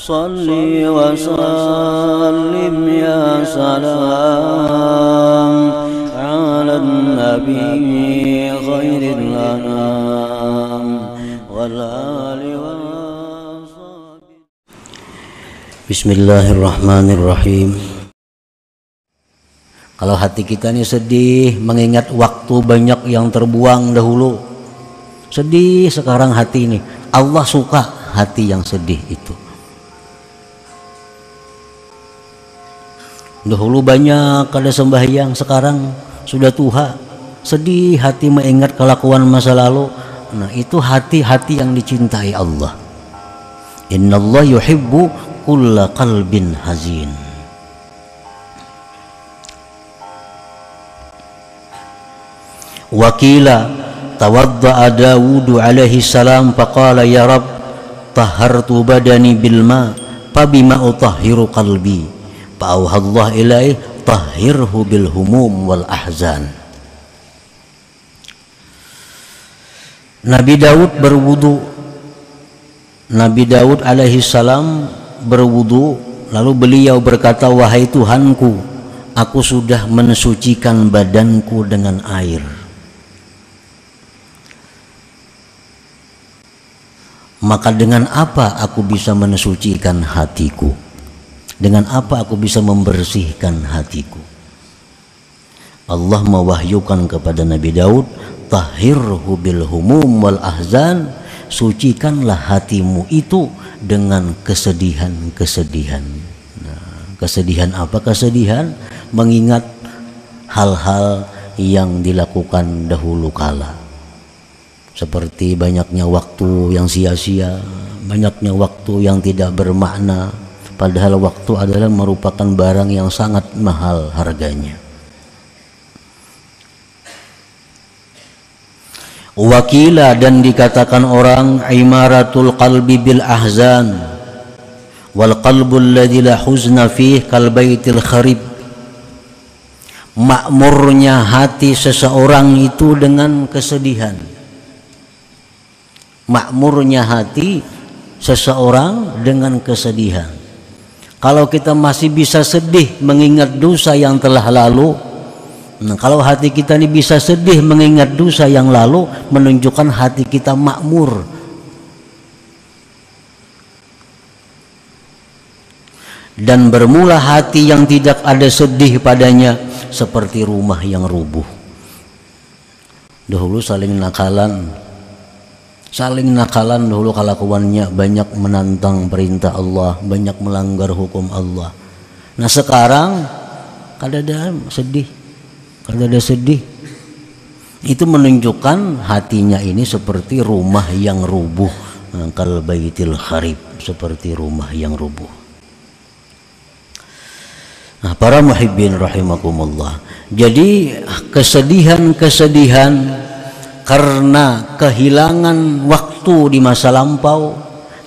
Salli wa sallim ya salam ala nabi khairil anam wal ali wa sahbihi. Bismillahirrahmanirrahim. Kalau hati kita ini sedih, mengingat waktu banyak yang terbuang dahulu, sedih sekarang hati ini, Allah suka hati yang sedih itu. Dahulu banyak ada sembahyang, sekarang sudah tua, sedih hati mengingat kelakuan masa lalu. Nah, itu hati-hati yang dicintai Allah. Innallaha yuhibbu kulla qalbin hazin. Wakila tawadda'a Dawud alaihi salam faqala ya Rabb tahhartu badani bil ma fa bima utahhiru qalbi fa auhallahu ilaihi tahhirhu bil humum wal ahzan. Nabi Daud berwudu. Nabi Daud alaihi salam berwudu, lalu beliau berkata, wahai Tuhanku, aku sudah mensucikan badanku dengan air, maka dengan apa aku bisa mensucikan hatiku? Dengan apa aku bisa membersihkan hatiku? Allah mewahyukan kepada Nabi Daud, tahhirhu bil humum wal ahzan, sucikanlah hatimu itu dengan kesedihan-kesedihan. Nah, kesedihan apa? Kesedihan mengingat hal-hal yang dilakukan dahulu kala, seperti banyaknya waktu yang sia-sia, banyaknya waktu yang tidak bermakna, padahal waktu adalah merupakan barang yang sangat mahal harganya. Wakila, dan dikatakan orang, imaratul qalbi bil ahzan wal qalbul ladzi la huzna fih kal baitil kharib. Makmurnya hati seseorang itu dengan kesedihan. Makmurnya hati seseorang dengan kesedihan. Kalau kita masih bisa sedih mengingat dosa yang telah lalu, nah, kalau hati kita ini bisa sedih mengingat dosa yang lalu, menunjukkan hati kita makmur. Dan bermula hati yang tidak ada sedih padanya seperti rumah yang rubuh. Dahulu saling nakalan dahulu kelakuannya, banyak menantang perintah Allah, banyak melanggar hukum Allah. Nah, sekarang kadang sedih, itu menunjukkan hatinya ini seperti rumah yang rubuh, kal baitil kharib, seperti rumah yang rubuh. Nah, para muhibbin rahimakumullah, jadi kesedihan karena kehilangan waktu di masa lampau,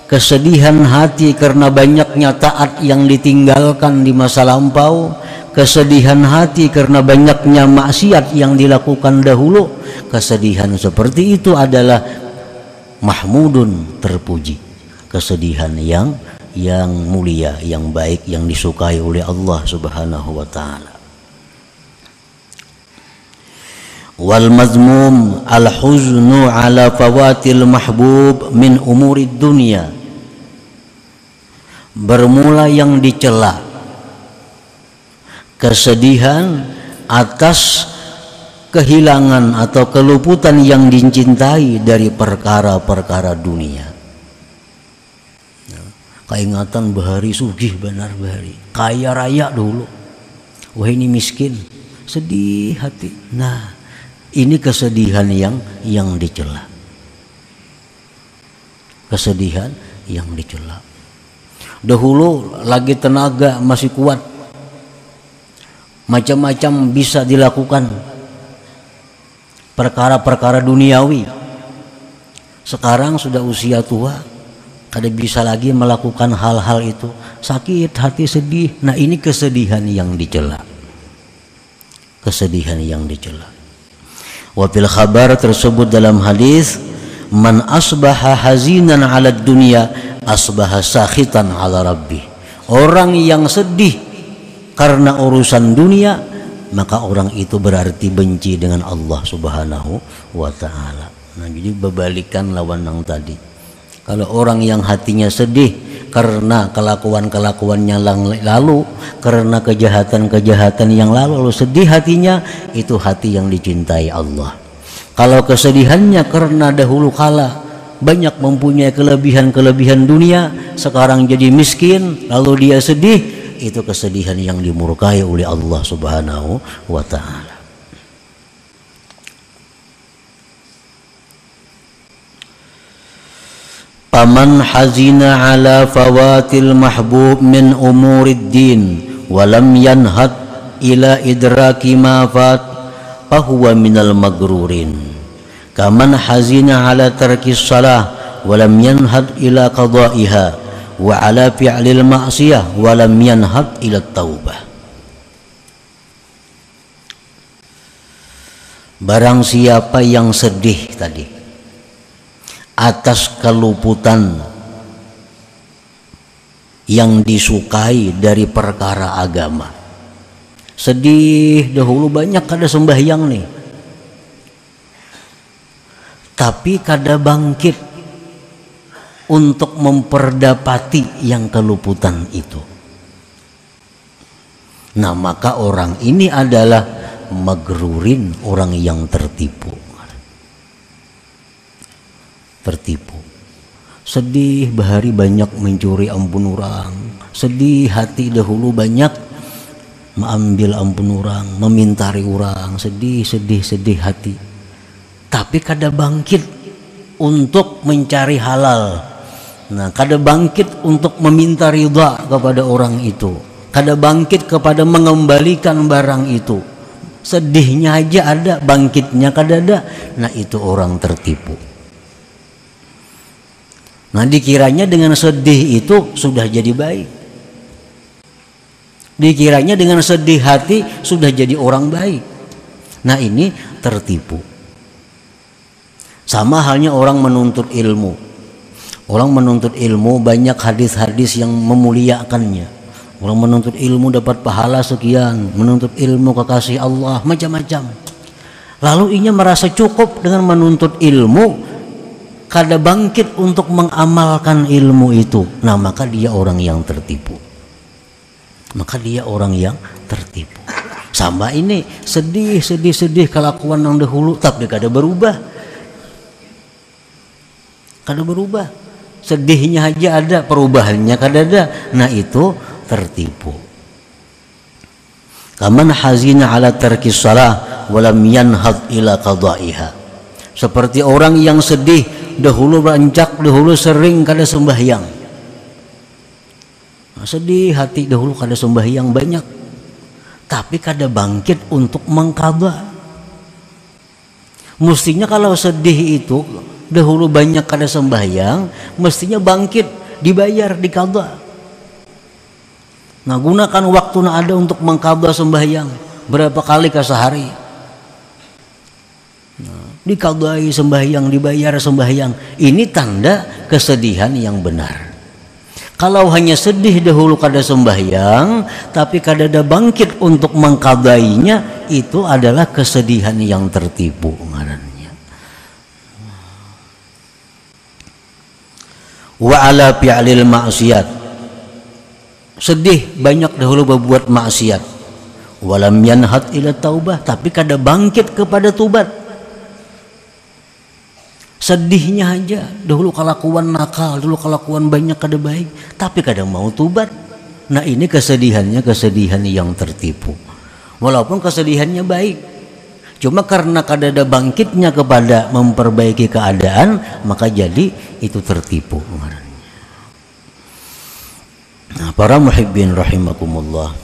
kesedihan hati karena banyaknya taat yang ditinggalkan di masa lampau, kesedihan hati karena banyaknya maksiat yang dilakukan dahulu, kesedihan seperti itu adalah mahmudun, terpuji, kesedihan yang mulia, yang baik, yang disukai oleh Allah Subhanahu wa ta'ala. Wal mazmum al huznu ala fawatil mahbub min umurid dunya. Bermula yang dicela, kesedihan atas kehilangan atau keluputan yang dicintai dari perkara-perkara dunia. Keingatan bahari sugih benar bahari, kaya raya dulu, wah ini miskin, sedih hati. Nah, ini kesedihan yang dicela. Kesedihan yang dicela. Dahulu lagi tenaga masih kuat, macam-macam bisa dilakukan, perkara-perkara duniawi. Sekarang sudah usia tua, kada bisa lagi melakukan hal-hal itu, sakit hati, sedih. Nah, ini kesedihan yang dicela. Kesedihan yang dicela. Wa fil khabar tersebut dalam hadis, man asbaha hazinan 'ala dunya asbaha sakhitan ala rabbih. Orang yang sedih karena urusan dunia, maka orang itu berarti benci dengan Allah Subhanahu wa ta'ala. Nah, jadi berbalikan lawan yang tadi. Kalau orang yang hatinya sedih karena kelakuan-kelakuannya lalu, karena kejahatan-kejahatan yang lalu sedih hatinya, itu hati yang dicintai Allah. Kalau kesedihannya karena dahulu kala banyak mempunyai kelebihan-kelebihan dunia, sekarang jadi miskin, lalu dia sedih, itu kesedihan yang dimurkai oleh Allah Subhanahu wa ta'ala. Paman hazina ala fawatil mahbub min umurid din walam yanhad ila idraki ma fat fahuwa minal magrurin. Kaman hazina ala tarkis salah walam yanhad ila qada'iha wa ala fi'lil ma'siyah walam yanhad ila taubah. Barang siapa yang sedih tadi atas keluputan yang disukai dari perkara agama, sedih dahulu banyak kada sembahyang nih, tapi kada bangkit untuk memperdapati yang keluputan itu. Nah, maka orang ini adalah magrurin, orang yang tertipu. Sedih bahari banyak mencuri ampun orang, sedih hati dahulu banyak mengambil ampun orang, memintari orang, sedih hati, tapi kada bangkit untuk mencari halal. Nah, kada bangkit untuk meminta ridha kepada orang itu, kada bangkit kepada mengembalikan barang itu. Sedihnya aja ada, bangkitnya kada ada. Nah, itu orang tertipu. Nah, dikiranya dengan sedih itu sudah jadi baik, dikiranya dengan sedih hati sudah jadi orang baik. Nah, ini tertipu. Sama halnya orang menuntut ilmu. Orang menuntut ilmu banyak hadis-hadis yang memuliakannya. Orang menuntut ilmu dapat pahala sekian, menuntut ilmu kekasih Allah, macam-macam. Lalu ia merasa cukup dengan menuntut ilmu, kada bangkit untuk mengamalkan ilmu itu. Nah, maka dia orang yang tertipu. Sama ini, sedih kelakuan yang dahulu, tapi kada berubah. Sedihnya aja ada, perubahannya kada ada. Nah, itu tertipu. Kaman hazina ala tarkis salah walam yanhad ila qada'iha. Seperti orang yang sedih dahulu rancak, dahulu sering kada sembahyang. Nah, sedih hati dahulu kada sembahyang banyak, tapi kada bangkit untuk mengqadha. Mestinya kalau sedih itu dahulu banyak kada sembahyang, mestinya bangkit, dibayar, diqadha. Nah, gunakan waktu yang ada untuk mengqadha sembahyang. Berapa kali ke sehari? Nah, diqadhai sembahyang, dibayar sembahyang. Ini tanda kesedihan yang benar. Kalau hanya sedih dahulu kada sembahyang, tapi kada ada bangkit untuk mengqadhainya, itu adalah kesedihan yang tertipu ngarannya. Wa ala fi'lil ma'siyat, sedih banyak dahulu berbuat maksiat, walam yanhad ila taubah, tapi kada bangkit kepada tubat. Sedihnya aja dahulu kelakuan nakal, dahulu kelakuan banyak kada baik, tapi kada mau tubat. Nah, ini kesedihan yang tertipu. Walaupun kesedihannya baik, cuma karena kada ada bangkitnya kepada memperbaiki keadaan, maka jadi itu tertipu. Nah, para muhibbin rahimakumullah,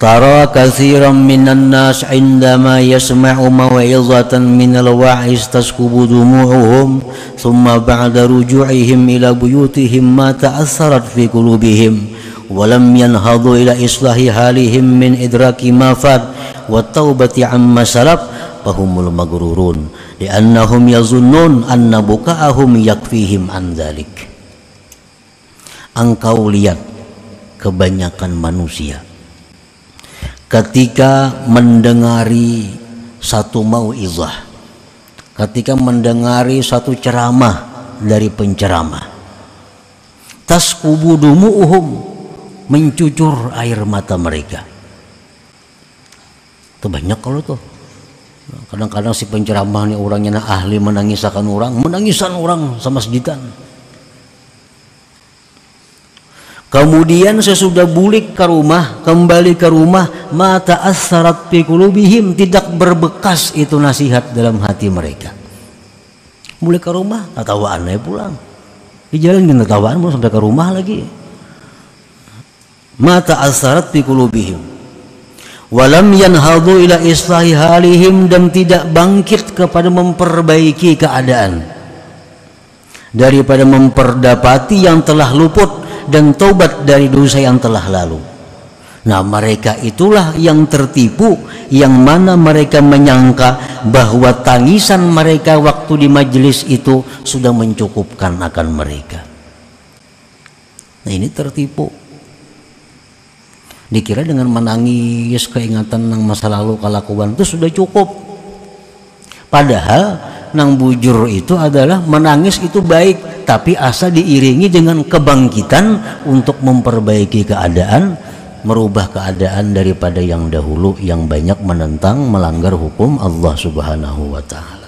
tara katsiran minan nas indama yasma'u maw'izatan minal wa'iz taskubu dumu'uhum thumma ba'da ruju'ihim ila buyutihim ma ta'assarat fi qulubihim wa lam yanhadu ila islahi halihim min idraki ma fat wa taubati amma salaf fahumul maghrurun li'annahum yazunnun anna buka'ahum yakfihim an dzalik. Engkau lihat kebanyakan manusia ketika mendengari satu mau'izah, ketika mendengari satu ceramah dari penceramah, taskubu dumu'uhum, mencucur air mata mereka. Itu banyak kalau tuh. Kadang-kadang si penceramah ini orangnya ahli menangisakan orang sama sejitan. Kemudian sesudah bulik ke rumah, kembali ke rumah, mata assarat fi qulubihim, tidak berbekas itu nasihat dalam hati mereka. Mulai ke rumah, tatawaan aja pulang. Di jalan dengan tatawaan belum sampai ke rumah lagi. Mata assarat fi qulubihim. Walam yanhadu ila islahi halihim, dan tidak bangkit kepada memperbaiki keadaan. Daripada memperdapati yang telah luput dan taubat dari dosa yang telah lalu. Nah, mereka itulah yang tertipu, yang mana mereka menyangka bahwa tangisan mereka waktu di majelis itu sudah mencukupkan akan mereka. Nah, ini tertipu. Dikira dengan menangis keingatan yang masa lalu kelakuan itu sudah cukup. Padahal nang bujur itu adalah menangis itu baik, tapi asa diiringi dengan kebangkitan untuk memperbaiki keadaan, merubah keadaan daripada yang dahulu yang banyak menentang, melanggar hukum Allah Subhanahu wa ta'ala.